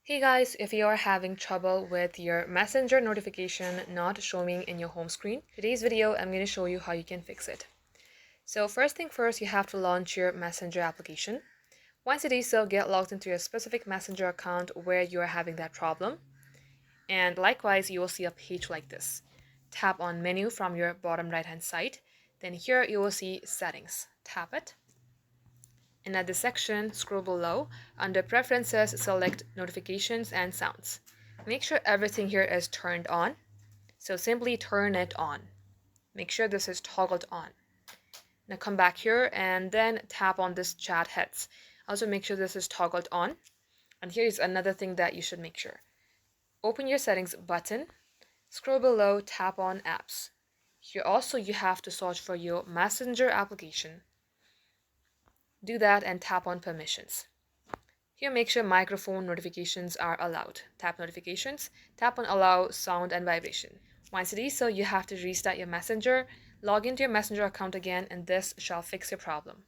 Hey guys, if you are having trouble with your Messenger notification not showing in your home screen, today's video I'm going to show you how you can fix it. So first thing first, you have to launch your Messenger application. Once you do so, get logged into your specific Messenger account where you are having that problem. And likewise, you will see a page like this. Tap on menu from your bottom right hand side. Then here you will see settings. Tap it. And at this section, scroll below. Under Preferences, select Notifications and Sounds. Make sure everything here is turned on. So simply turn it on. Make sure this is toggled on. Now come back here and then tap on this chat heads. Also make sure this is toggled on. And here is another thing that you should make sure. Open your settings button. Scroll below, tap on apps. Here also you have to search for your Messenger application. Do that and tap on permissions. Here make sure microphone notifications are allowed. Tap notifications, tap on allow sound and vibration. Once you do so, you have to restart your Messenger, log into your Messenger account again, and this shall fix your problem.